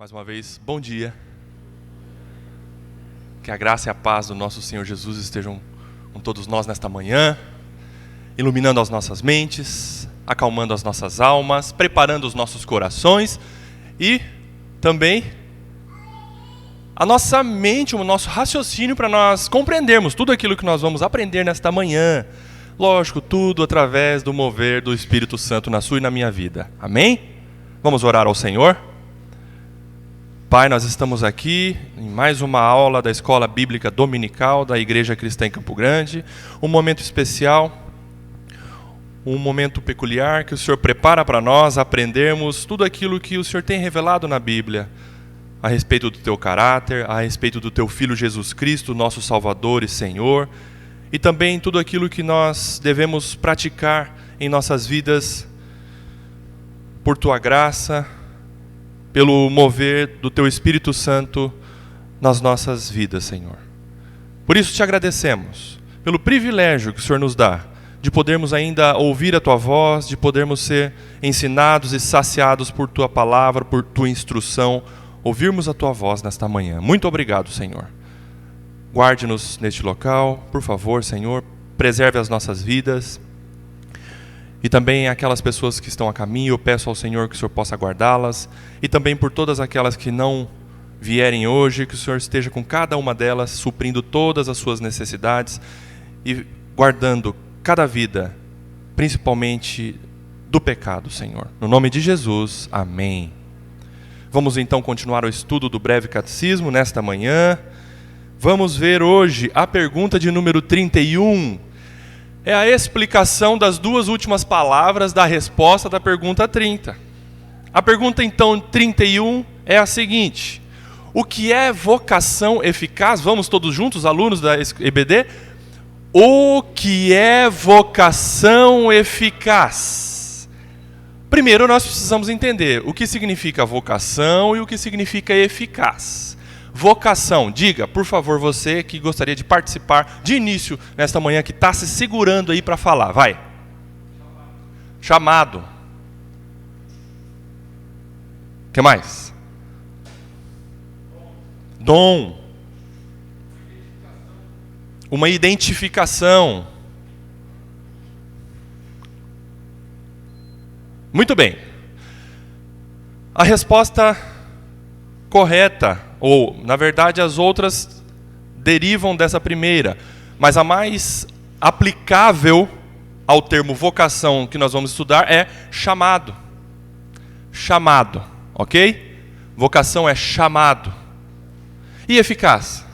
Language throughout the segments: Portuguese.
Mais uma vez, bom dia. Que a graça e a paz do nosso Senhor Jesus estejam com todos nós nesta manhã, iluminando as nossas mentes, acalmando as nossas almas, preparando os nossos corações e também a nossa mente, o nosso raciocínio para nós compreendermos tudo aquilo que nós vamos aprender nesta manhã. Lógico, tudo através do mover do Espírito Santo na sua e na minha vida. Amém? Vamos orar ao Senhor? Pai, nós estamos aqui em mais uma aula da Escola Bíblica Dominical da Igreja Cristã em Campo Grande. Um momento especial, um momento peculiar que o Senhor prepara para nós aprendermos tudo aquilo que o Senhor tem revelado na Bíblia a respeito do Teu caráter, a respeito do Teu Filho Jesus Cristo, nosso Salvador e Senhor, e também tudo aquilo que nós devemos praticar em nossas vidas por Tua graça, pelo mover do Teu Espírito Santo nas nossas vidas, Senhor. Por isso te agradecemos, pelo privilégio que o Senhor nos dá, de podermos ainda ouvir a Tua voz, de podermos ser ensinados e saciados por Tua palavra, por Tua instrução, ouvirmos a Tua voz nesta manhã. Muito obrigado, Senhor. Guarde-nos neste local, por favor, Senhor, preserve as nossas vidas. E também aquelas pessoas que estão a caminho, eu peço ao Senhor que o Senhor possa guardá-las. E também por todas aquelas que não vierem hoje, que o Senhor esteja com cada uma delas, suprindo todas as suas necessidades e guardando cada vida, principalmente do pecado, Senhor. No nome de Jesus, amém. Vamos então continuar o estudo do breve catecismo nesta manhã. Vamos ver hoje a pergunta de número 31. É a explicação das duas últimas palavras da resposta da pergunta 30. A pergunta então 31 é a seguinte: o que é vocação eficaz? Vamos todos juntos, alunos da EBD? O que é vocação eficaz? Primeiro nós precisamos entender o que significa vocação e o que significa eficaz. Vocação, diga, por favor, você que gostaria de participar de início nesta manhã, que está se segurando aí para falar, vai. Chamado. O que mais? Dom. Uma identificação. Muito bem. A resposta correta, ou, na verdade, as outras derivam dessa primeira, mas a mais aplicável ao termo vocação que nós vamos estudar é chamado. Chamado, ok? Vocação é chamado. E eficaz?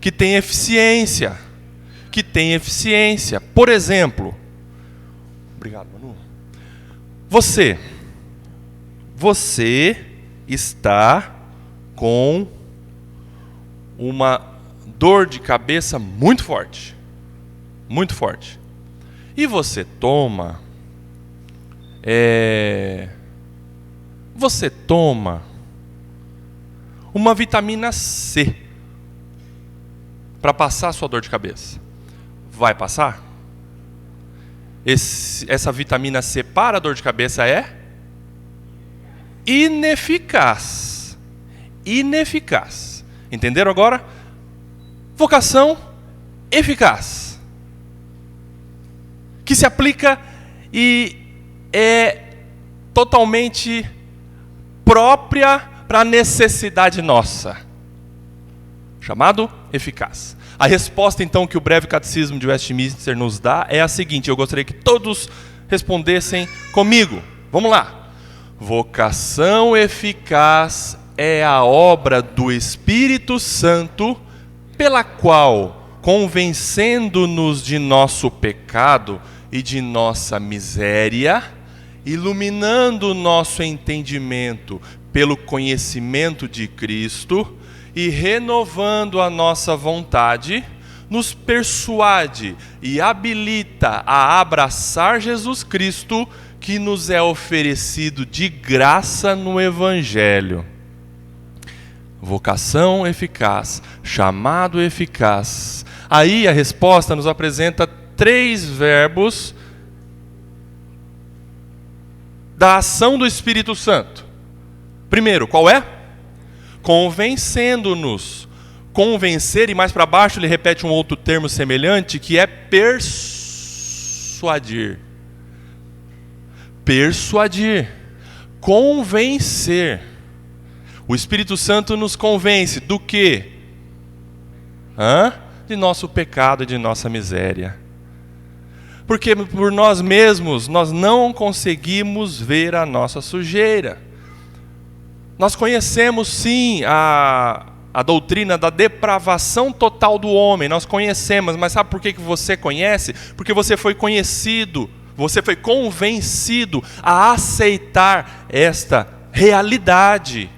Que tem eficiência. Que tem eficiência. Por exemplo, obrigado, Manu. Você está com uma dor de cabeça muito forte. Muito forte. E você toma uma vitamina C para passar a sua dor de cabeça. Vai passar? Essa vitamina C para a dor de cabeça é ineficaz. Ineficaz. Entenderam agora? Vocação eficaz. Que se aplica e é totalmente própria para a necessidade nossa. Chamado eficaz. A resposta, então, que o breve catecismo de Westminster nos dá é a seguinte. Eu gostaria que todos respondessem comigo. Vamos lá. Vocação eficaz é a obra do Espírito Santo, pela qual, convencendo-nos de nosso pecado e de nossa miséria, iluminando o nosso entendimento pelo conhecimento de Cristo e renovando a nossa vontade, nos persuade e habilita a abraçar Jesus Cristo, que nos é oferecido de graça no Evangelho. Vocação eficaz, chamado eficaz. Aí a resposta nos apresenta 3 verbos da ação do Espírito Santo. Primeiro, qual é? Convencendo-nos. Convencer, e mais para baixo ele repete um outro termo semelhante, que é persuadir. Persuadir. Convencer. O Espírito Santo nos convence do quê? De nosso pecado e de nossa miséria. Porque por nós mesmos nós não conseguimos ver a nossa sujeira. Nós conhecemos sim a doutrina da depravação total do homem, nós conhecemos, mas sabe por que você conhece? Porque você foi conhecido, você foi convencido a aceitar esta realidade.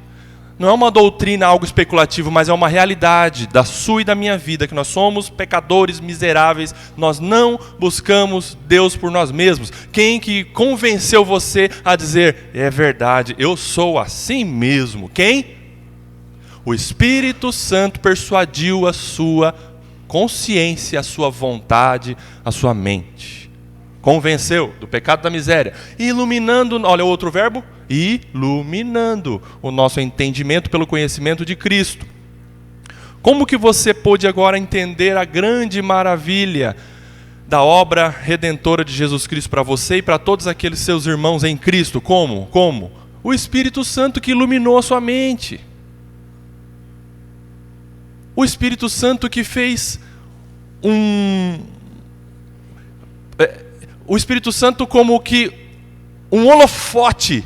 Não é uma doutrina, algo especulativo, mas é uma realidade da sua e da minha vida, que nós somos pecadores miseráveis, nós não buscamos Deus por nós mesmos. Quem que convenceu você a dizer, é verdade, eu sou assim mesmo? Quem? O Espírito Santo persuadiu a sua consciência, a sua vontade, a sua mente. Convenceu do pecado da miséria, iluminando, olha o outro verbo, iluminando o nosso entendimento pelo conhecimento de Cristo. Como que você pôde agora entender a grande maravilha da obra redentora de Jesus Cristo para você e para todos aqueles seus irmãos em Cristo? Como? Como? O Espírito Santo que iluminou a sua mente. O Espírito Santo que fez o Espírito Santo como que um holofote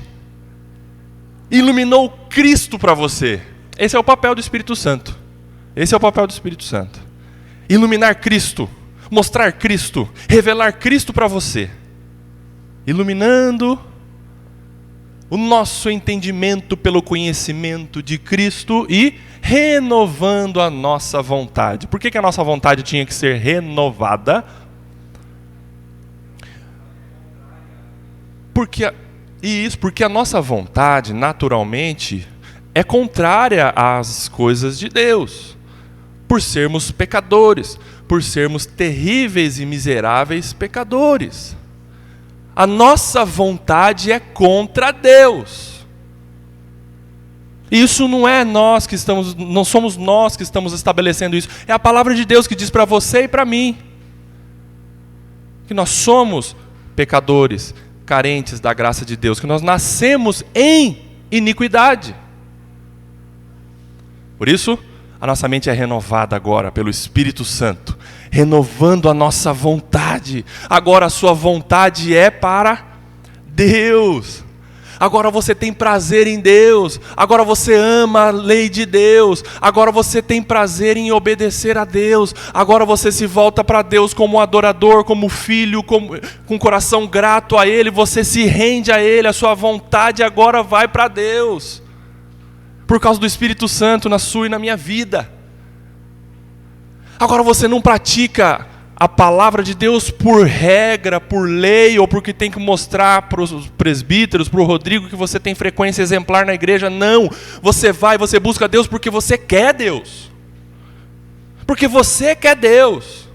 iluminou Cristo para você. Esse é o papel do Espírito Santo. Esse é o papel do Espírito Santo. Iluminar Cristo, mostrar Cristo, revelar Cristo para você. Iluminando o nosso entendimento pelo conhecimento de Cristo e renovando a nossa vontade. Por que a nossa vontade tinha que ser renovada? Porque a nossa vontade, naturalmente, é contrária às coisas de Deus. Por sermos pecadores, por sermos terríveis e miseráveis pecadores. A nossa vontade é contra Deus. Isso não é nós que estamos, não somos nós que estamos estabelecendo isso. É a palavra de Deus que diz para você e para mim que nós somos pecadores, carentes da graça de Deus, que nós nascemos em iniquidade. Por isso, a nossa mente é renovada agora pelo Espírito Santo, renovando a nossa vontade. Agora a sua vontade é para Deus. Agora você tem prazer em Deus. Agora você ama a lei de Deus. Agora você tem prazer em obedecer a Deus. Agora você se volta para Deus como adorador, como filho, com coração grato a Ele. Você se rende a Ele. A sua vontade agora vai para Deus. Por causa do Espírito Santo na sua e na minha vida. Agora você não pratica a palavra de Deus por regra, por lei, ou porque tem que mostrar para os presbíteros, para o Rodrigo, que você tem frequência exemplar na igreja. Não, você vai, você busca Deus porque você quer Deus. Porque você quer Deus.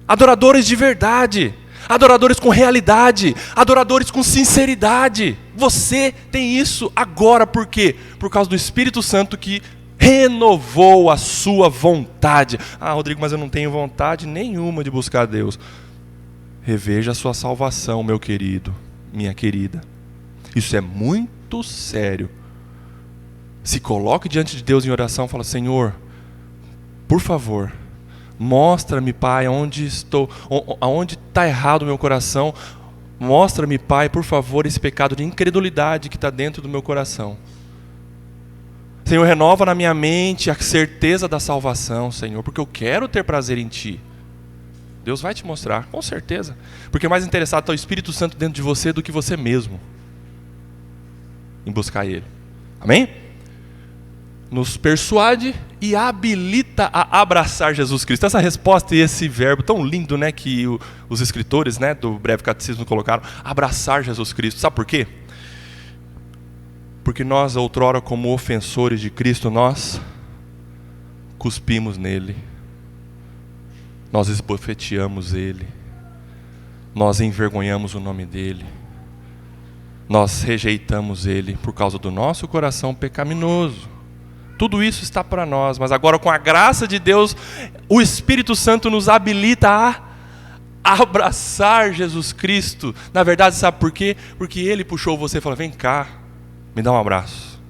Adoradores de verdade, adoradores com realidade, adoradores com sinceridade. Você tem isso agora, por quê? Por causa do Espírito Santo que renovou a sua vontade. Ah, Rodrigo, mas eu não tenho vontade nenhuma de buscar Deus. Reveja a sua salvação, meu querido, minha querida. Isso é muito sério. Se coloque diante de Deus em oração e fala: Senhor, por favor, mostra-me, Pai, onde estou, aonde está errado o meu coração. Mostra-me, Pai, por favor, esse pecado de incredulidade que está dentro do meu coração. Senhor, renova na minha mente a certeza da salvação, Senhor, porque eu quero ter prazer em Ti. Deus vai te mostrar, com certeza. Porque mais interessado está o Espírito Santo dentro de você do que você mesmo em buscar Ele. Amém? Nos persuade e habilita a abraçar Jesus Cristo. Essa resposta e esse verbo tão lindo, né, que os escritores, né, do Breve Catecismo colocaram, abraçar Jesus Cristo. Sabe por quê? Porque nós, outrora, como ofensores de Cristo, nós cuspimos nele, nós esbofeteamos ele, nós envergonhamos o nome dele, nós rejeitamos Ele por causa do nosso coração pecaminoso. Tudo isso está para nós, mas agora com a graça de Deus, o Espírito Santo nos habilita a abraçar Jesus Cristo. Na verdade, sabe por quê? Porque Ele puxou você e falou: vem cá, me dá um abraço.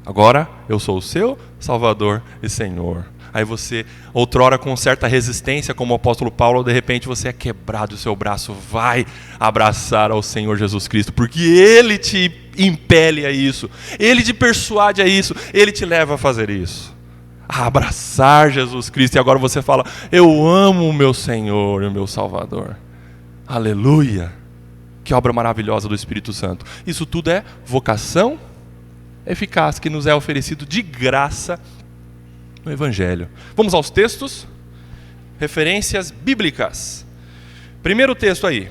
Agora eu sou o seu Salvador e Senhor. Aí você, outrora com certa resistência, como o apóstolo Paulo, de repente você é quebrado, o seu braço vai abraçar ao Senhor Jesus Cristo, porque Ele te impele a isso, Ele te persuade a isso, Ele te leva a fazer isso, a abraçar Jesus Cristo. E agora você fala: eu amo o meu Senhor e o meu Salvador. Aleluia! Que obra maravilhosa do Espírito Santo. Isso tudo é vocação eficaz que nos é oferecido de graça no Evangelho. Vamos aos textos, referências bíblicas. Primeiro texto aí,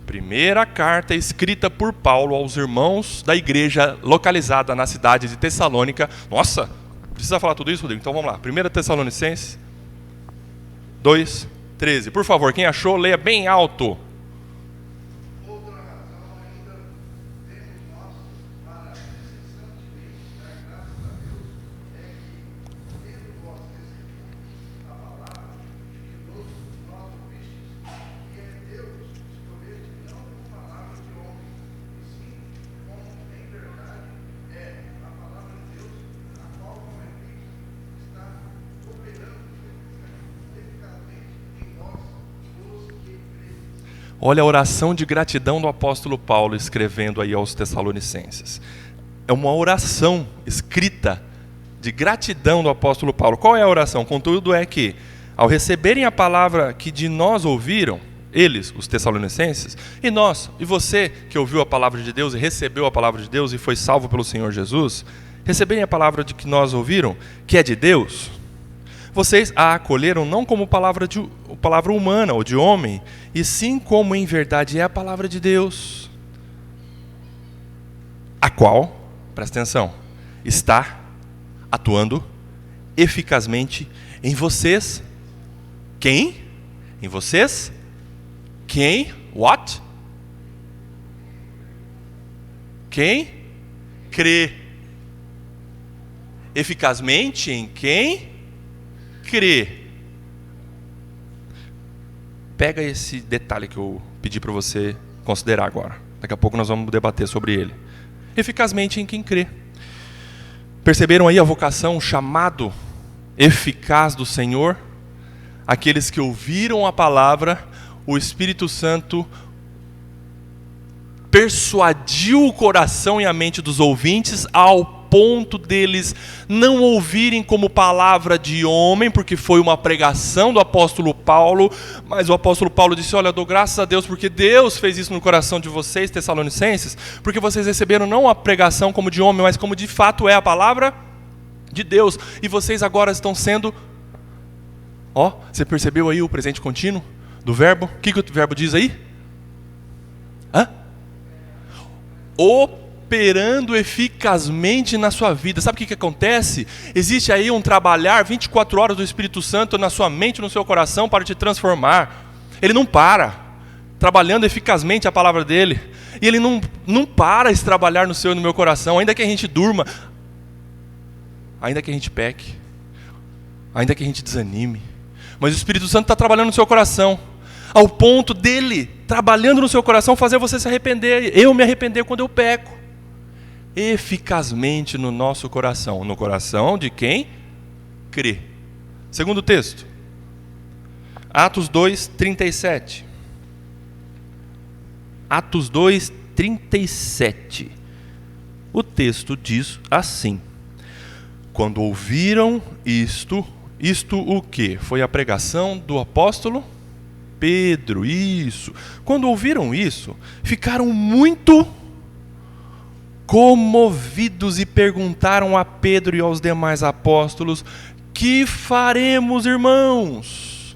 primeira carta escrita por Paulo aos irmãos da igreja localizada na cidade de Tessalônica. Nossa, precisa falar tudo isso, Rodrigo? Então vamos lá, 1 Tessalonicenses 2:13. Por favor, quem achou, leia bem alto. Olha a oração de gratidão do apóstolo Paulo escrevendo aí aos Tessalonicenses. É uma oração escrita de gratidão do apóstolo Paulo. Qual é a oração? Contudo é que, ao receberem a palavra que de nós ouviram, eles, os Tessalonicenses, e nós, e você que ouviu a palavra de Deus e recebeu a palavra de Deus e foi salvo pelo Senhor Jesus, receberem a palavra de que nós ouviram, que é de Deus, vocês a acolheram não como palavra humana ou de homem, e sim como em verdade é a palavra de Deus, a qual, presta atenção, está atuando eficazmente em vocês. Quem? Em vocês? Quem? What? Quem? Crê. Eficazmente em quem? Crê. Pega esse detalhe que eu pedi para você considerar agora. Daqui a pouco nós vamos debater sobre ele. Eficazmente em quem crê. Perceberam aí a vocação, o chamado eficaz do Senhor? Aqueles que ouviram a palavra, o Espírito Santo persuadiu o coração e a mente dos ouvintes ao ponto deles não ouvirem como palavra de homem, porque foi uma pregação do apóstolo Paulo, mas o apóstolo Paulo disse: olha, eu dou graças a Deus porque Deus fez isso no coração de vocês, Tessalonicenses, porque vocês receberam não a pregação como de homem, mas como de fato é a palavra de Deus, e vocês agora estão sendo, você percebeu aí o presente contínuo do verbo? O que o verbo diz aí? Operando eficazmente na sua vida. Sabe o que acontece? Existe aí um trabalhar 24 horas do Espírito Santo na sua mente, no seu coração, para te transformar. Ele não para, trabalhando eficazmente a palavra dele. E ele não para de trabalhar no seu e no meu coração, ainda que a gente durma, ainda que a gente peque, ainda que a gente desanime. Mas o Espírito Santo está trabalhando no seu coração, ao ponto dele, trabalhando no seu coração, fazer você se arrepender. Eu me arrepender quando eu peco. Eficazmente no nosso coração. No coração de quem crê. Segundo texto. Atos 2:37. Atos 2:37. O texto diz assim: quando ouviram isto o quê? Foi a pregação do apóstolo Pedro, isso. Quando ouviram isso, ficaram muito comovidos e perguntaram a Pedro e aos demais apóstolos: que faremos, irmãos?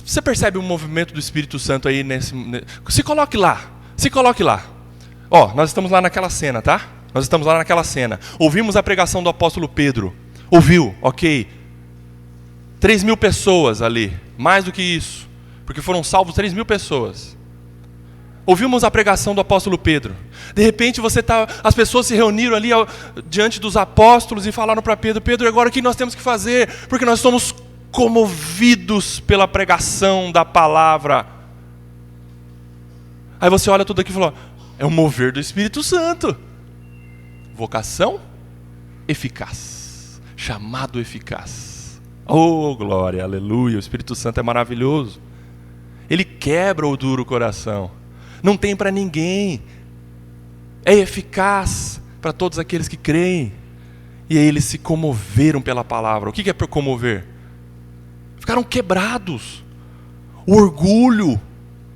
Você percebe o movimento do Espírito Santo aí se coloque lá. Nós estamos lá naquela cena, tá? Nós estamos lá naquela cena. Ouvimos a pregação do apóstolo Pedro. Ouviu, ok. 3.000 pessoas ali, mais do que isso, porque foram salvos 3.000 pessoas. Ouvimos a pregação do apóstolo Pedro. De repente as pessoas se reuniram ali diante dos apóstolos e falaram para Pedro: Pedro, agora o que nós temos que fazer? Porque nós somos comovidos pela pregação da palavra. Aí você olha tudo aqui e fala: é o mover do Espírito Santo. Vocação eficaz. Chamado eficaz. Oh, glória, aleluia. O Espírito Santo é maravilhoso. Ele quebra o duro coração. Não tem para ninguém. É eficaz para todos aqueles que creem. E aí eles se comoveram pela palavra. O que é para comover? Ficaram quebrados. O orgulho,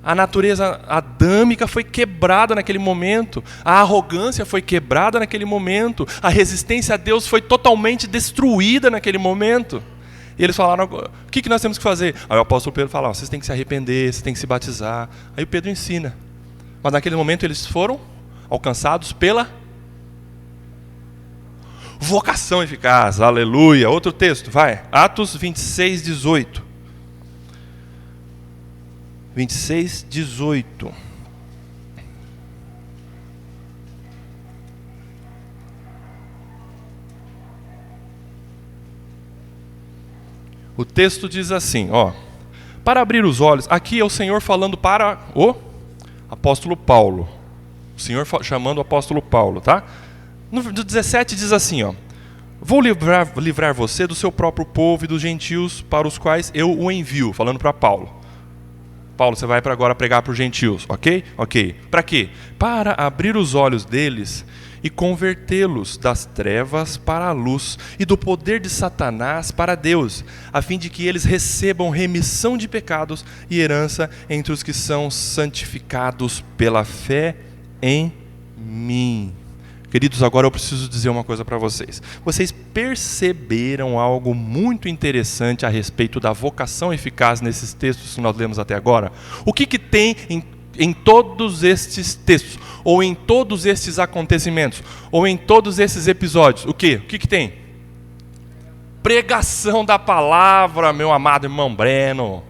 a natureza adâmica foi quebrada naquele momento. A arrogância foi quebrada naquele momento. A resistência a Deus foi totalmente destruída naquele momento. E eles falaram: o que nós temos que fazer? Aí o apóstolo Pedro fala: vocês têm que se arrepender, vocês têm que se batizar. Aí o Pedro ensina. Mas naquele momento eles foram alcançados pela vocação eficaz. Aleluia. Outro texto, vai. Atos 26, 18. 26, 18. O texto diz assim, para abrir os olhos, aqui é o Senhor falando para o apóstolo Paulo. O Senhor chamando o apóstolo Paulo, tá? No 17 diz assim, vou livrar você do seu próprio povo e dos gentios para os quais eu o envio, falando para Paulo. Paulo, você vai agora pregar para os gentios, ok? Ok. Para quê? Para abrir os olhos deles e convertê-los das trevas para a luz e do poder de Satanás para Deus, a fim de que eles recebam remissão de pecados e herança entre os que são santificados pela fé em mim. Queridos, agora eu preciso dizer uma coisa para vocês. Vocês perceberam algo muito interessante a respeito da vocação eficaz nesses textos que nós lemos até agora? O que tem em todos estes textos, ou em todos estes acontecimentos, ou em todos esses episódios? O que tem? Pregação da palavra, meu amado irmão Breno.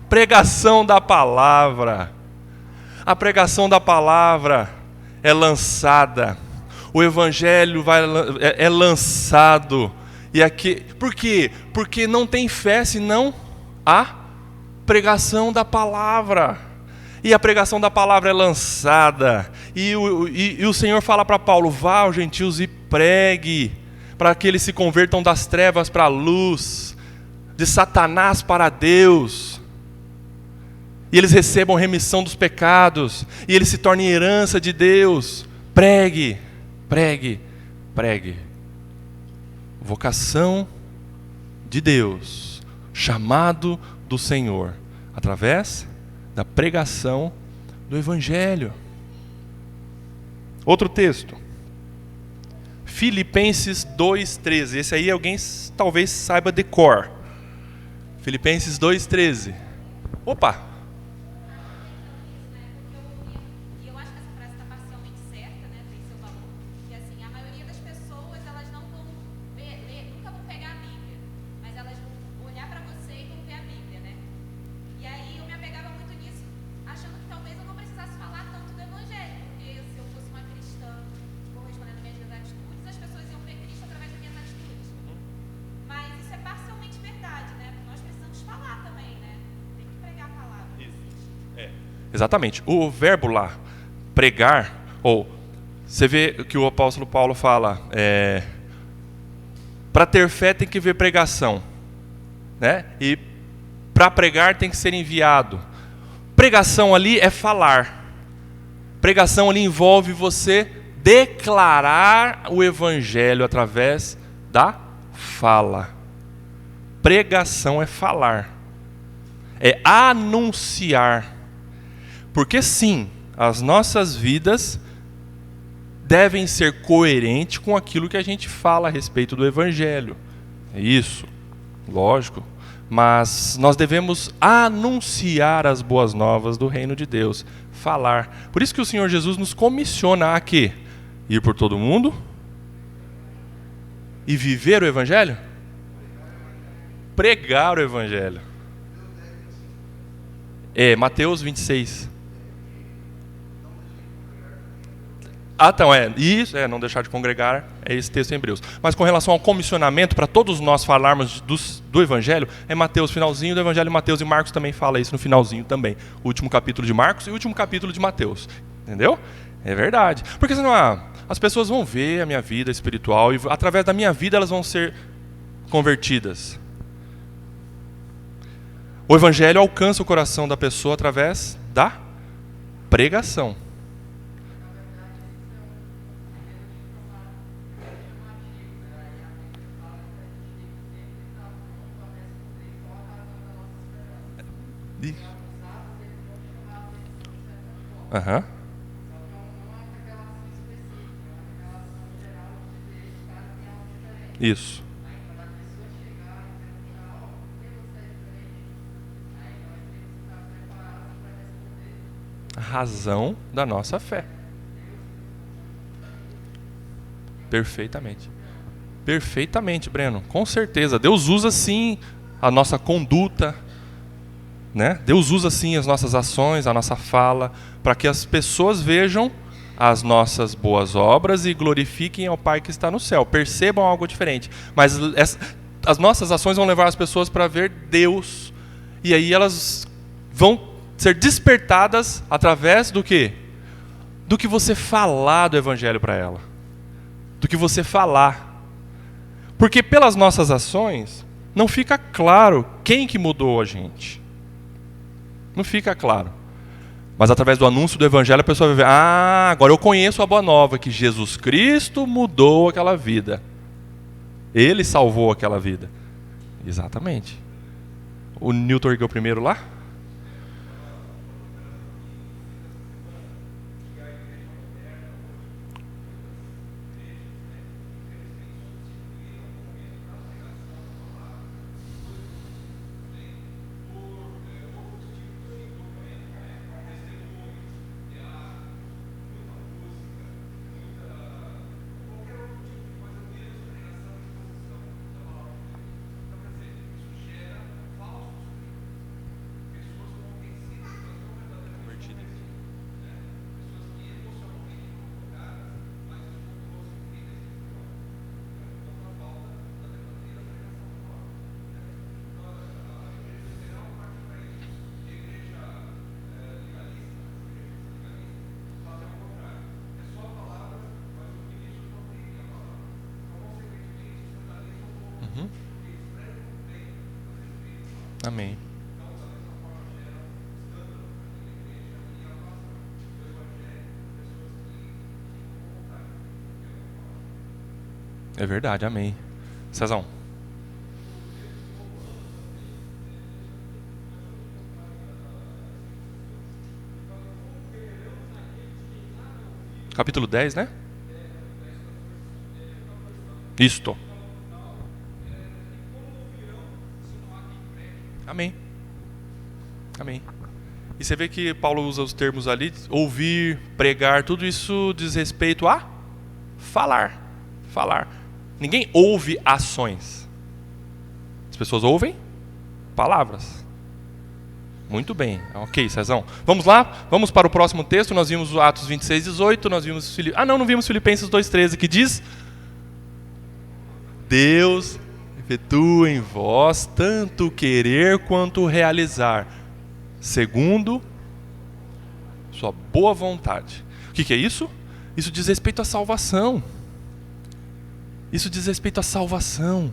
Pregação da palavra. A pregação da palavra é lançada, o evangelho é lançado. E aqui, por quê? Porque não tem fé senão a pregação da palavra. E a pregação da palavra é lançada. E o Senhor fala para Paulo: vá aos gentios e pregue, para que eles se convertam das trevas para a luz, de Satanás para Deus. E eles recebam remissão dos pecados, e eles se tornem herança de Deus. Pregue, pregue, pregue. Vocação de Deus, chamado do Senhor, através da pregação do Evangelho. Outro texto, Filipenses 2,13. Esse aí alguém talvez saiba de cor. Filipenses 2,13. Opa! Exatamente. O verbo lá, pregar, ou você vê que o apóstolo Paulo fala, para ter fé tem que ver pregação, né? E para pregar tem que ser enviado. Pregação ali é falar. Pregação ali envolve você declarar o evangelho através da fala. Pregação é falar, é anunciar. Porque sim, as nossas vidas devem ser coerentes com aquilo que a gente fala a respeito do Evangelho. É isso, lógico. Mas nós devemos anunciar as boas novas do reino de Deus. Falar. Por isso que o Senhor Jesus nos comissiona a quê? Ir por todo mundo e viver o Evangelho? Pregar o Evangelho. Mateus 26. Então, isso, não deixar de congregar, é esse texto em Hebreus. Mas com relação ao comissionamento, para todos nós falarmos do Evangelho, é Mateus, finalzinho do Evangelho de Mateus, e Marcos também fala isso no finalzinho também. O último capítulo de Marcos e o último capítulo de Mateus. Entendeu? É verdade. Porque senão as pessoas vão ver a minha vida espiritual e através da minha vida elas vão ser convertidas. O Evangelho alcança o coração da pessoa através da pregação. Aham. Isso. A razão da nossa fé. Perfeitamente. Perfeitamente, Breno. Com certeza. Deus usa sim a nossa conduta, né? Deus usa sim as nossas ações, a nossa fala, para que as pessoas vejam as nossas boas obras e glorifiquem ao Pai que está no céu. Percebam algo diferente. Mas as nossas ações vão levar as pessoas para ver Deus. E aí elas vão ser despertadas através do quê? Do que você falar do Evangelho para ela. Do que você falar. Porque pelas nossas ações, não fica claro quem que mudou a gente. Não fica claro. Mas através do anúncio do Evangelho a pessoa vai ver, agora eu conheço a boa nova, que Jesus Cristo mudou aquela vida. Ele salvou aquela vida. Exatamente. O Newton ergueu primeiro lá? Amém. É verdade, amém. Cezão. Capítulo 10, né? Isto. Amém. Amém. E você vê que Paulo usa os termos ali, ouvir, pregar, tudo isso diz respeito a falar. Falar. Ninguém ouve ações. As pessoas ouvem palavras. Muito bem. Ok, Cezão. Vamos lá? Vamos para o próximo texto. Nós vimos Atos 26, 18. Nós vimos... não vimos Filipenses 2,13, que diz... Deus efetua em vós tanto querer quanto realizar, segundo sua boa vontade. O que é isso? Isso diz respeito à salvação. Isso diz respeito à salvação.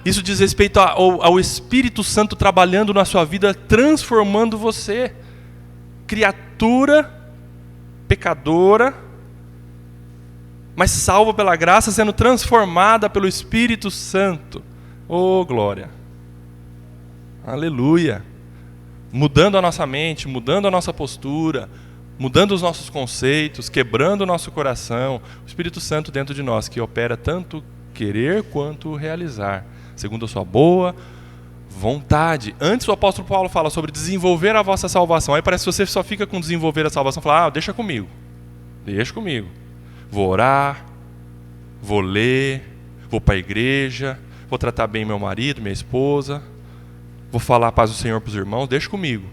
Isso diz respeito ao Espírito Santo trabalhando na sua vida, transformando você. Criatura pecadora, mas salva pela graça, sendo transformada pelo Espírito Santo. Oh, glória! Aleluia! Mudando a nossa mente, mudando a nossa postura, mudando os nossos conceitos, quebrando o nosso coração. O Espírito Santo dentro de nós, que opera tanto querer quanto realizar, segundo a sua boa vontade. Antes o apóstolo Paulo fala sobre desenvolver a vossa salvação. Aí parece que você só fica com desenvolver a salvação. Fala, deixa comigo. Deixa comigo. Vou orar, vou ler, vou para a igreja, vou tratar bem meu marido, minha esposa, vou falar a paz do Senhor para os irmãos, deixa comigo.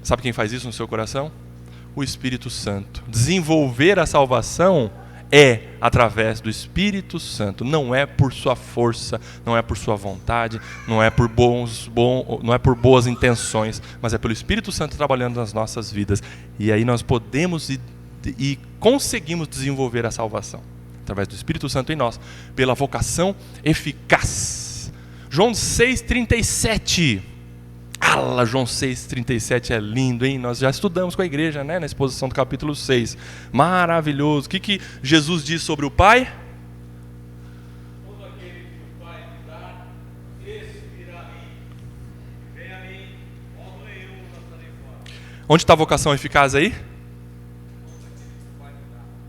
Sabe quem faz isso no seu coração? o Espírito Santo. Desenvolver a salvação é através do Espírito Santo. Não é por sua força, não é por sua vontade, não é por boas intenções, mas é pelo Espírito Santo trabalhando nas nossas vidas. E aí nós podemos e conseguimos desenvolver a salvação através do Espírito Santo em nós, pela vocação eficaz. João 6,37. João 6,37 é lindo, hein? Nós já estudamos com a igreja, né? Na exposição do capítulo 6. Maravilhoso. O que Jesus diz sobre o Pai? Todo aquele que o Pai me dá, esse virá a mim. Vem a mim, logo eu o lançarei fora. Onde está a vocação eficaz aí?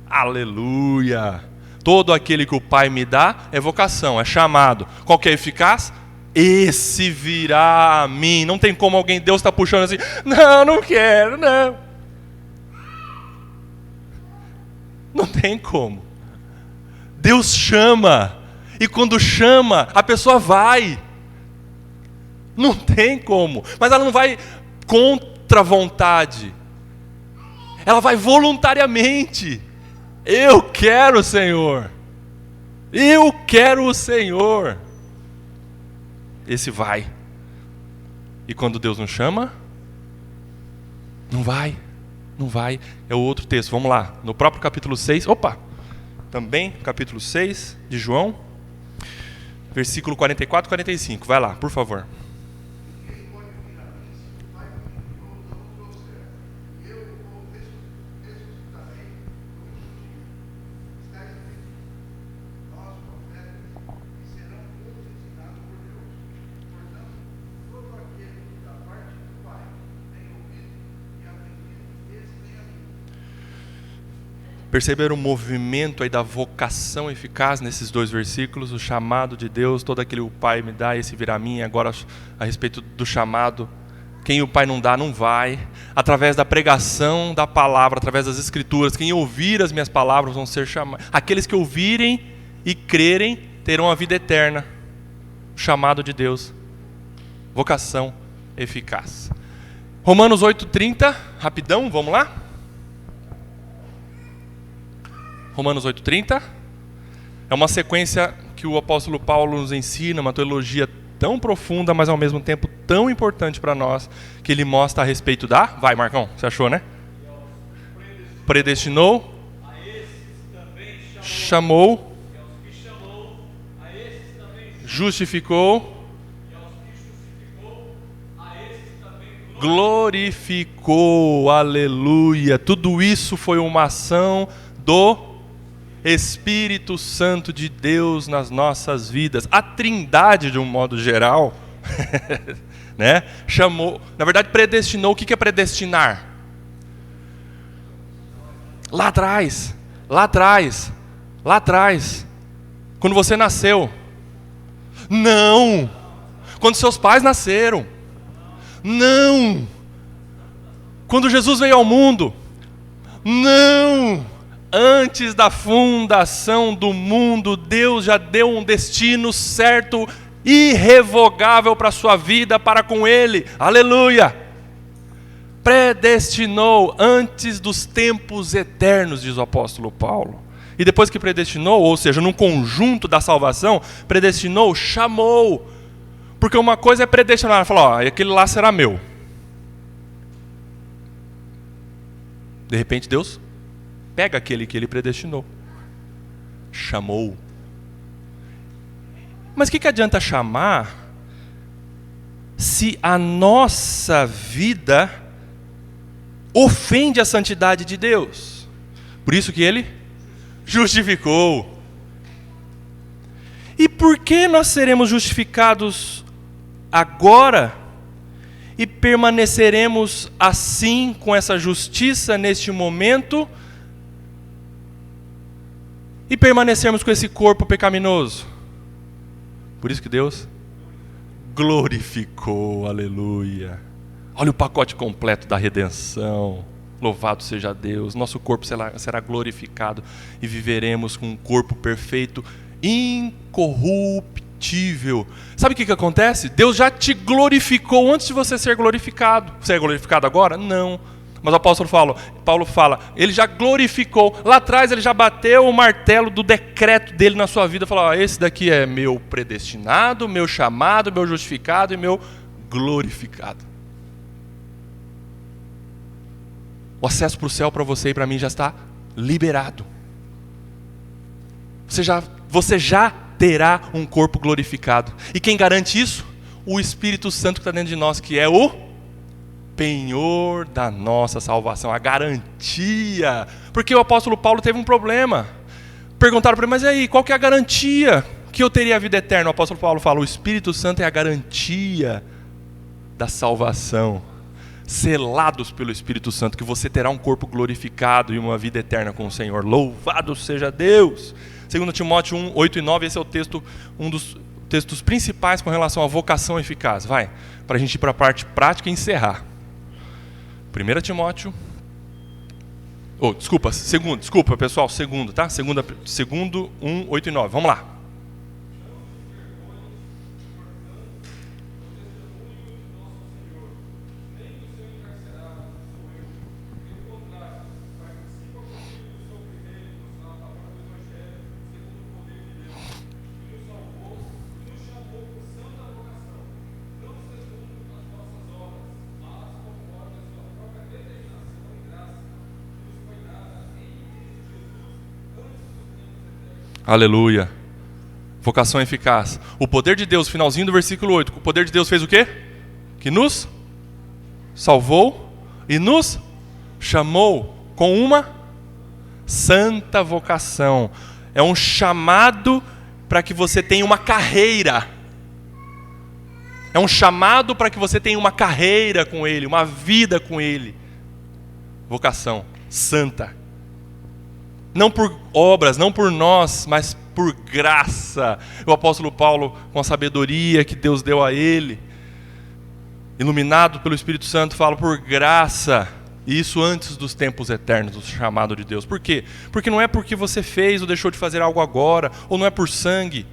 Aleluia! Todo aquele que o Pai me dá é vocação, é chamado. Qual que é eficaz? Esse virá a mim. Não tem como Deus está puxando assim, não quero, não. Não tem como. Deus chama, e quando chama, a pessoa vai. Não tem como, mas ela não vai contra a vontade. Ela vai voluntariamente. Eu quero o Senhor. Eu quero o Senhor. Esse vai. E quando Deus nos chama, não vai. Não vai. É o outro texto. Vamos lá. No próprio capítulo 6. Também capítulo 6 de João. Versículo 44 e 45. Vai lá, por favor. Perceberam o movimento aí da vocação eficaz nesses dois versículos? O chamado de Deus, todo aquele que o Pai me dá, esse virá a mim. Agora a respeito do chamado, quem o Pai não dá, não vai. Através da pregação da palavra, através das escrituras, quem ouvir as minhas palavras vão ser chamados. Aqueles que ouvirem e crerem terão a vida eterna. Chamado de Deus. Vocação eficaz. Romanos 8,30, rapidão, vamos lá? Romanos 8,30 é uma sequência que o apóstolo Paulo nos ensina, uma teologia tão profunda, mas ao mesmo tempo tão importante para nós, que ele mostra a respeito da... Vai, Marcão, você achou, né? Predestinou, chamou, justificou, glorificou, aleluia. Tudo isso foi uma ação do Espírito Santo de Deus nas nossas vidas. A Trindade, de um modo geral, né? Chamou, na verdade predestinou. O que é predestinar? Lá atrás, quando você nasceu. Não. Quando seus pais nasceram. Não. Quando Jesus veio ao mundo. Não. Antes da fundação do mundo, Deus já deu um destino certo, irrevogável para a sua vida, para com Ele. Aleluia! Predestinou antes dos tempos eternos, diz o apóstolo Paulo. E depois que predestinou, ou seja, num conjunto da salvação, predestinou, chamou. Porque uma coisa é predestinar, falar, aquele lá será meu. De repente Deus pega aquele que ele predestinou. Chamou. Mas o que adianta chamar se a nossa vida ofende a santidade de Deus? Por isso que ele justificou. E por que nós seremos justificados agora e permaneceremos assim com essa justiça neste momento e permanecermos com esse corpo pecaminoso? Por isso que Deus glorificou, aleluia. Olha o pacote completo da redenção. Louvado seja Deus. Nosso corpo será glorificado e viveremos com um corpo perfeito, incorruptível. Sabe o que acontece? Deus já te glorificou antes de você ser glorificado. Você é glorificado agora? Não. Mas o apóstolo Paulo fala, ele já glorificou. Lá atrás ele já bateu o martelo do decreto dele na sua vida. Falou, esse daqui é meu predestinado, meu chamado, meu justificado e meu glorificado. O acesso para o céu para você e para mim já está liberado. Você já terá um corpo glorificado. E quem garante isso? O Espírito Santo que está dentro de nós, que é o penhor da nossa salvação, a garantia. Porque o apóstolo Paulo teve um problema. Perguntaram para ele, mas e aí, qual que é a garantia que eu teria a vida eterna? O apóstolo Paulo fala, o Espírito Santo é a garantia da salvação. Selados pelo Espírito Santo, que você terá um corpo glorificado e uma vida eterna com o Senhor. Louvado seja Deus! 2 Timóteo 1, 8 e 9, esse é o texto, um dos textos principais com relação à vocação eficaz. Vai, para a gente ir para a parte prática e encerrar. 1 Timóteo... Desculpa pessoal, segundo, tá? Segundo 1, 8 e 9, vamos lá. Aleluia. Vocação eficaz. O poder de Deus, finalzinho do versículo 8. O poder de Deus fez o quê? Que nos salvou e nos chamou com uma santa vocação. É um chamado para que você tenha uma carreira. É um chamado para que você tenha uma carreira com Ele, uma vida com Ele. Vocação santa. Não por obras, não por nós, mas por graça. O apóstolo Paulo, com a sabedoria que Deus deu a ele, iluminado pelo Espírito Santo, fala por graça. E isso antes dos tempos eternos, do chamado de Deus. Por quê? Porque não é porque você fez ou deixou de fazer algo agora, ou não é por sangue,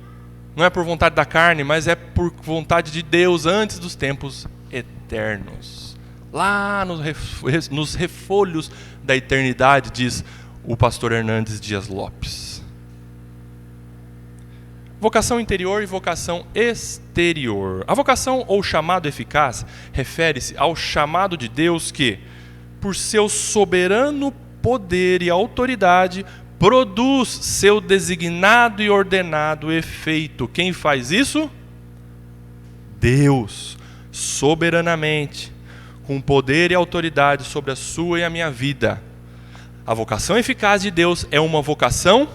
não é por vontade da carne, mas é por vontade de Deus antes dos tempos eternos. Lá nos refolhos da eternidade, diz o pastor Hernandes Dias Lopes. Vocação interior e vocação exterior. A vocação ou chamado eficaz refere-se ao chamado de Deus que, por seu soberano poder e autoridade, produz seu designado e ordenado efeito. Quem faz isso? Deus, soberanamente, com poder e autoridade sobre a sua e a minha vida. A vocação eficaz de Deus é uma vocação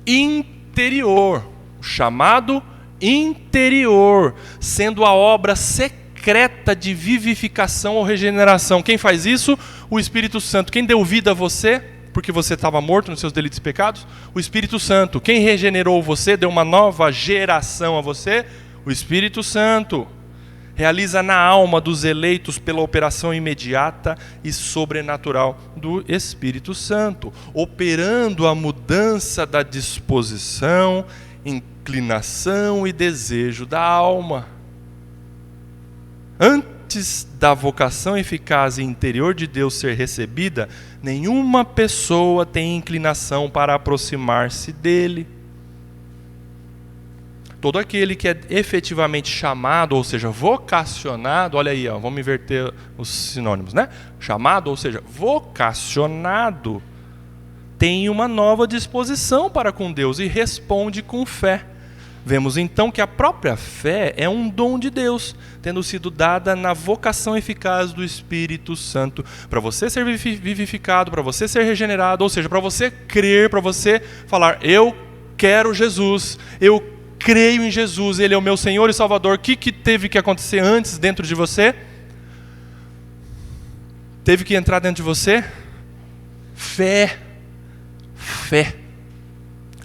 interior, o chamado interior, sendo a obra secreta de vivificação ou regeneração. Quem faz isso? O Espírito Santo. Quem deu vida a você, porque você estava morto nos seus delitos e pecados? O Espírito Santo. Quem regenerou você, deu uma nova geração a você? O Espírito Santo. Realiza na alma dos eleitos pela operação imediata e sobrenatural do Espírito Santo, operando a mudança da disposição, inclinação e desejo da alma. Antes da vocação eficaz e interior de Deus ser recebida, nenhuma pessoa tem inclinação para aproximar-se dele. Todo aquele que é efetivamente chamado, ou seja, vocacionado, olha aí, vamos inverter os sinônimos, né? Chamado, ou seja, vocacionado, tem uma nova disposição para com Deus e responde com fé. Vemos então que a própria fé é um dom de Deus, tendo sido dada na vocação eficaz do Espírito Santo, para você ser vivificado, para você ser regenerado, ou seja, para você crer, para você falar, eu quero Jesus, eu creio em Jesus, Ele é o meu Senhor e Salvador. O que teve que acontecer antes dentro de você? Teve que entrar dentro de você? Fé. Fé.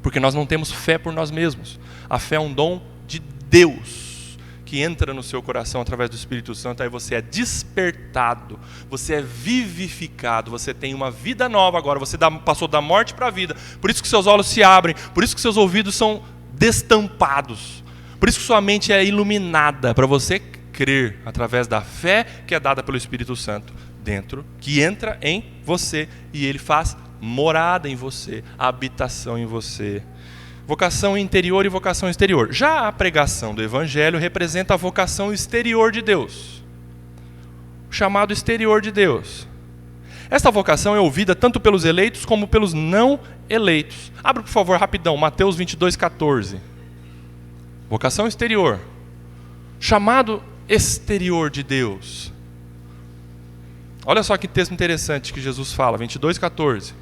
Porque nós não temos fé por nós mesmos. A fé é um dom de Deus, que entra no seu coração através do Espírito Santo. Aí você é despertado, você é vivificado, você tem uma vida nova agora. Você passou da morte para a vida. Por isso que seus olhos se abrem, por isso que seus ouvidos são destampados. Por isso que sua mente é iluminada, para você crer através da fé que é dada pelo Espírito Santo. dentro, que entra em você e ele faz morada em você, habitação em você. Vocação interior e vocação exterior. Já a pregação do Evangelho representa a vocação exterior de Deus. O chamado exterior de Deus. Esta vocação é ouvida tanto pelos eleitos como pelos não eleitos. Abra, por favor, rapidão, Mateus 22:14. Vocação exterior. Chamado exterior de Deus. Olha só que texto interessante que Jesus fala, 22:14.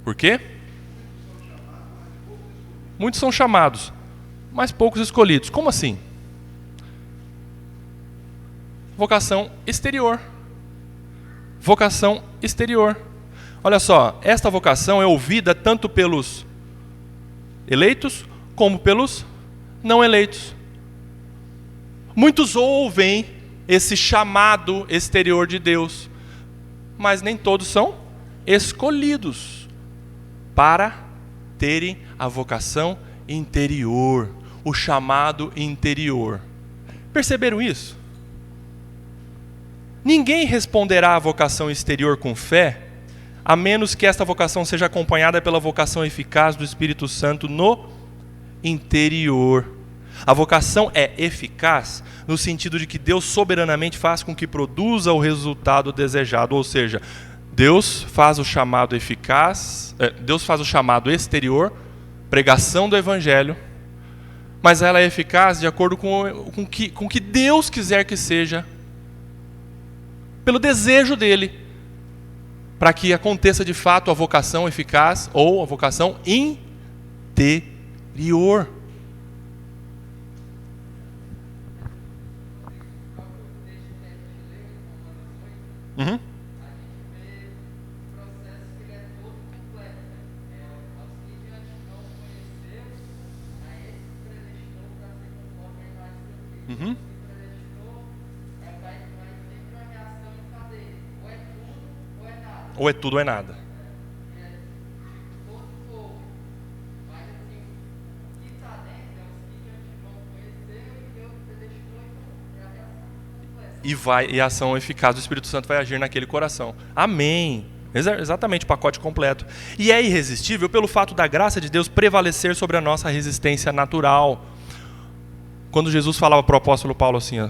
Por quê? Muitos são chamados, mas poucos escolhidos. Como assim? Vocação exterior. Vocação exterior. Olha só, esta vocação é ouvida tanto pelos eleitos como pelos não eleitos. Muitos ouvem esse chamado exterior de Deus, mas nem todos são escolhidos para terem a vocação interior, o chamado interior. Perceberam isso? Ninguém responderá à vocação exterior com fé, a menos que esta vocação seja acompanhada pela vocação eficaz do Espírito Santo no interior. A vocação é eficaz no sentido de que Deus soberanamente faz com que produza o resultado desejado, ou seja, Deus faz o chamado eficaz, Deus faz o chamado exterior, pregação do Evangelho, mas ela é eficaz de acordo com que Deus quiser que seja, pelo desejo dele, para que aconteça de fato a vocação eficaz ou a vocação interior. Uhum. Uhum. Ou é tudo ou é nada. E a ação eficaz do Espírito Santo vai agir naquele coração. Amém. Exatamente, o pacote completo. E é irresistível pelo fato da graça de Deus prevalecer sobre a nossa resistência natural. Quando Jesus falava para o apóstolo Paulo assim, ó,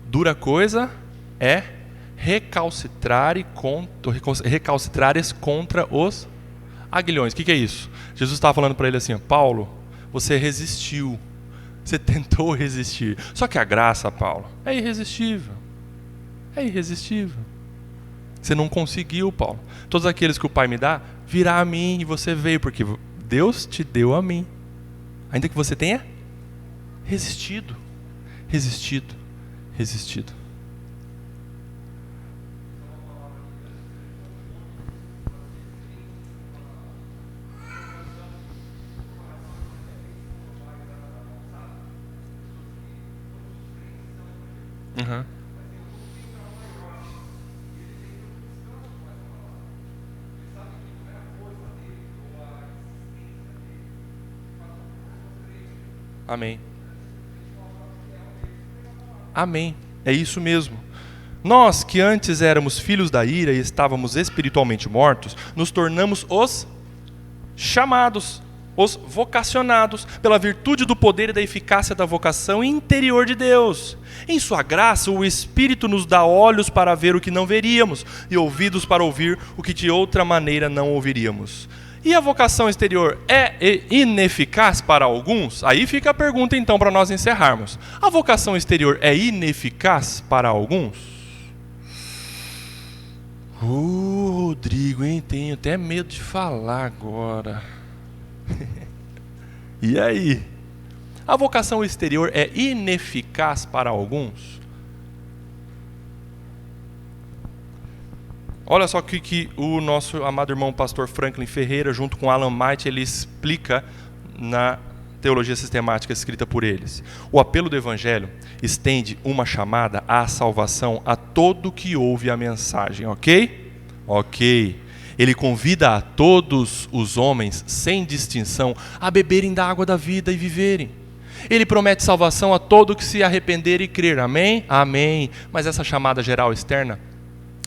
dura coisa é recalcitrares contra os aguilhões. O que é isso? Jesus estava falando para ele assim, ó, Paulo, você resistiu, você tentou resistir. Só que a graça, Paulo, é irresistível. É irresistível. Você não conseguiu, Paulo. Todos aqueles que o Pai me dá, virá a mim e você veio, porque Deus te deu a mim. Ainda que você tenha resistido. Resistido. Resistido. Uhum. Amém. Amém. É isso mesmo. Nós que antes éramos filhos da ira e estávamos espiritualmente mortos, nos tornamos os chamados, os vocacionados, pela virtude do poder e da eficácia da vocação interior de Deus. Em sua graça, o Espírito nos dá olhos para ver o que não veríamos e ouvidos para ouvir o que de outra maneira não ouviríamos. E a vocação exterior é ineficaz para alguns? Aí fica a pergunta então para nós encerrarmos. A vocação exterior é ineficaz para alguns? Rodrigo, hein? Tenho até medo de falar agora. E aí? A vocação exterior é ineficaz para alguns? Olha só o que o nosso amado irmão pastor Franklin Ferreira, junto com Alan Might, ele explica na teologia sistemática escrita por eles. O apelo do Evangelho estende uma chamada à salvação a todo que ouve a mensagem, ok? Ok. Ele convida a todos os homens, sem distinção, a beberem da água da vida e viverem. Ele promete salvação a todo que se arrepender e crer. Amém? Amém. Mas essa chamada geral externa,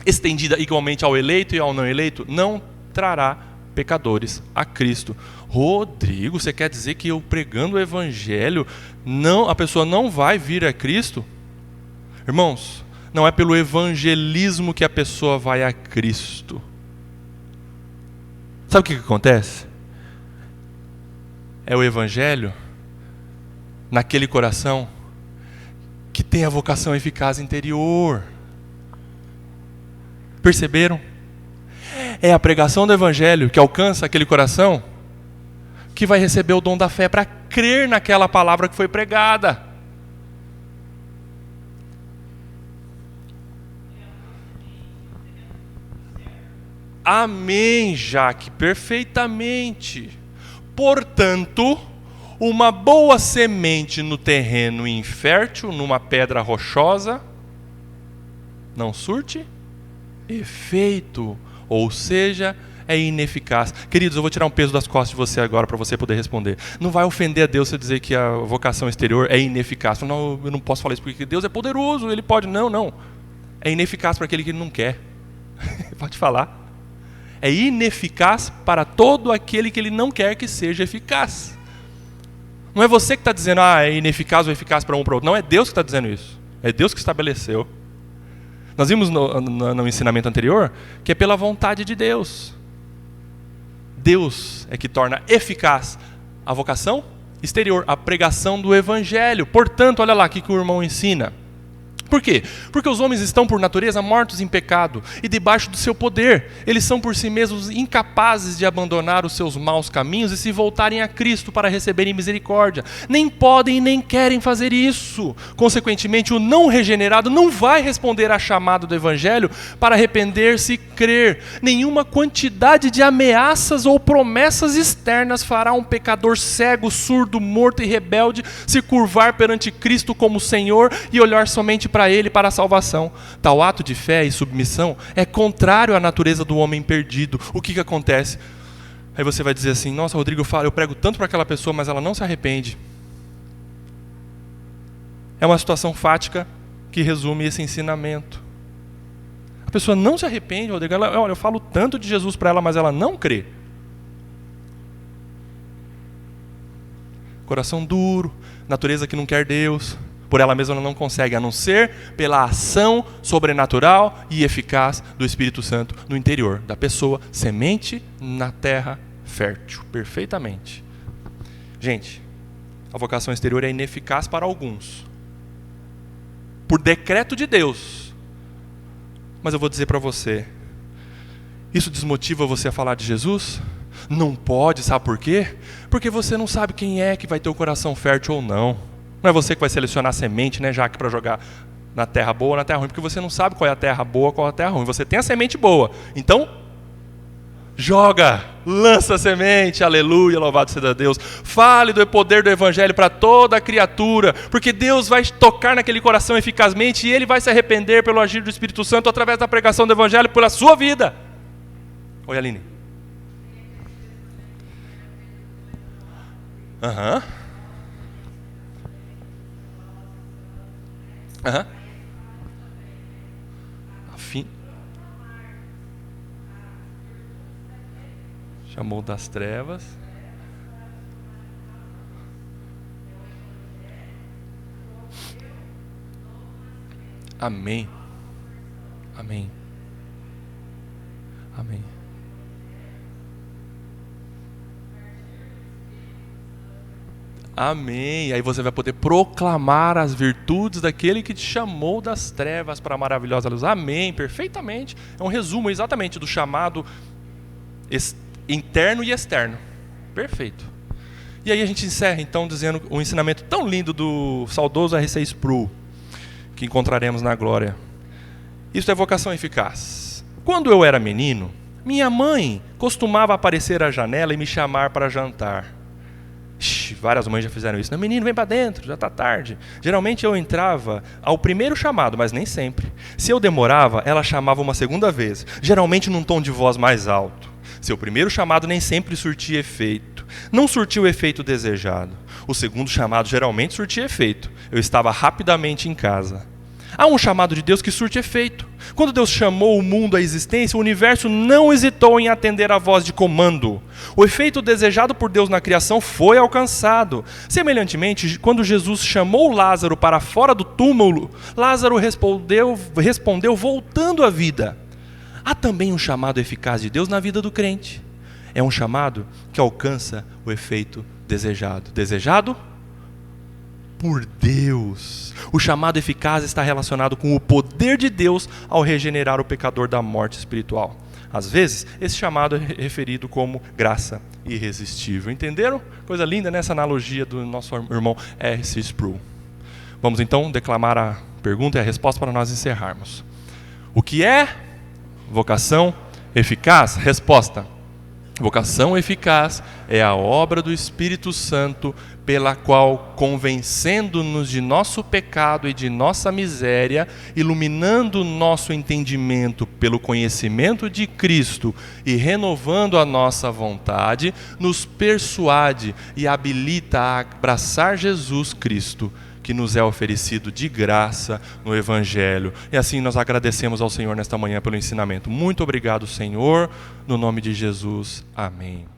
estendida igualmente ao eleito e ao não eleito, não trará pecadores a Cristo. Rodrigo, você quer dizer que eu pregando o evangelho, a pessoa não vai vir a Cristo? Irmãos, não é pelo evangelismo que a pessoa vai a Cristo. Sabe o que acontece? É o evangelho naquele coração que tem a vocação eficaz interior. Perceberam? É a pregação do evangelho que alcança aquele coração que vai receber o dom da fé para crer naquela palavra que foi pregada. Amém, Jaque, perfeitamente. Portanto, uma boa semente no terreno infértil, numa pedra rochosa, não surte efeito, ou seja, é ineficaz. Queridos, eu vou tirar um peso das costas de você agora para você poder responder. Não vai ofender a Deus você dizer que a vocação exterior é ineficaz. Não, eu não posso falar isso porque Deus é poderoso, Ele pode. Não. É ineficaz para aquele que Ele não quer. Pode falar. É ineficaz para todo aquele que Ele não quer que seja eficaz. Não é você que está dizendo, é ineficaz ou eficaz para um ou para outro. Não, é Deus que está dizendo isso. É Deus que estabeleceu. Nós vimos no ensinamento anterior que é pela vontade de Deus. Deus é que torna eficaz a vocação exterior, a pregação do evangelho. Portanto, olha lá o que o irmão ensina. Por quê? Porque os homens estão por natureza mortos em pecado e debaixo do seu poder. Eles são por si mesmos incapazes de abandonar os seus maus caminhos e se voltarem a Cristo para receberem misericórdia. Nem podem nem querem fazer isso. Consequentemente, o não regenerado não vai responder à chamada do Evangelho para arrepender-se e crer. Nenhuma quantidade de ameaças ou promessas externas fará um pecador cego, surdo, morto e rebelde se curvar perante Cristo como Senhor e olhar somente para Ele para a salvação. Tal ato de fé e submissão é contrário à natureza do homem perdido. O que acontece? Aí você vai dizer assim, nossa, Rodrigo, eu prego tanto para aquela pessoa, mas ela não se arrepende. É uma situação fática que resume esse ensinamento. A pessoa não se arrepende, Rodrigo. Olha, eu falo tanto de Jesus para ela, mas ela não crê. Coração duro, natureza que não quer Deus. Por ela mesma ela não consegue, a não ser pela ação sobrenatural e eficaz do Espírito Santo no interior da pessoa, semente na terra fértil, perfeitamente. Gente, a vocação exterior é ineficaz para alguns, por decreto de Deus. Mas eu vou dizer para você, isso desmotiva você a falar de Jesus? Não pode, sabe por quê? Porque você não sabe quem é que vai ter o coração fértil ou não. Não é você que vai selecionar a semente, né, Jaque, para jogar na terra boa ou na terra ruim, porque você não sabe qual é a terra boa, qual é a terra ruim. Você tem a semente boa. Então, joga, lança a semente, aleluia, louvado seja Deus. Fale do poder do Evangelho para toda a criatura, porque Deus vai tocar naquele coração eficazmente e Ele vai se arrepender pelo agir do Espírito Santo através da pregação do Evangelho pela sua vida. Oi, Aline. Aham. Afim. Chamou das trevas. Amém. Amém. Amém. Amém. Aí você vai poder proclamar as virtudes daquele que te chamou das trevas para a maravilhosa luz. Amém. Perfeitamente. É um resumo exatamente do chamado interno e externo. Perfeito. E aí a gente encerra então dizendo um ensinamento tão lindo do saudoso R.C. Sproul, que encontraremos na glória. Isso é vocação eficaz. Quando eu era menino, minha mãe costumava aparecer à janela e me chamar para jantar. Várias mães já fizeram isso. Menino, vem para dentro, já está tarde. Geralmente eu entrava ao primeiro chamado, mas nem sempre. Se eu demorava, ela chamava uma segunda vez, geralmente num tom de voz mais alto. Seu primeiro chamado nem sempre surtia efeito. Não surtiu o efeito desejado. O segundo chamado geralmente surtia efeito. Eu estava rapidamente em casa. Há um chamado de Deus que surte efeito. Quando Deus chamou o mundo à existência, o universo não hesitou em atender à voz de comando. O efeito desejado por Deus na criação foi alcançado. Semelhantemente, quando Jesus chamou Lázaro para fora do túmulo, Lázaro respondeu voltando à vida. Há também um chamado eficaz de Deus na vida do crente. É um chamado que alcança o efeito desejado. Desejado por Deus. O chamado eficaz está relacionado com o poder de Deus ao regenerar o pecador da morte espiritual. Às vezes, esse chamado é referido como graça irresistível. Entenderam? Coisa linda nessa analogia do nosso irmão R.C. Sproul. Vamos então declamar a pergunta e a resposta para nós encerrarmos. O que é vocação eficaz? Resposta: vocação eficaz é a obra do Espírito Santo pela qual, convencendo-nos de nosso pecado e de nossa miséria, iluminando o nosso entendimento pelo conhecimento de Cristo e renovando a nossa vontade, nos persuade e habilita a abraçar Jesus Cristo, que nos é oferecido de graça no Evangelho. E assim nós agradecemos ao Senhor nesta manhã pelo ensinamento. Muito obrigado, Senhor, no nome de Jesus. Amém.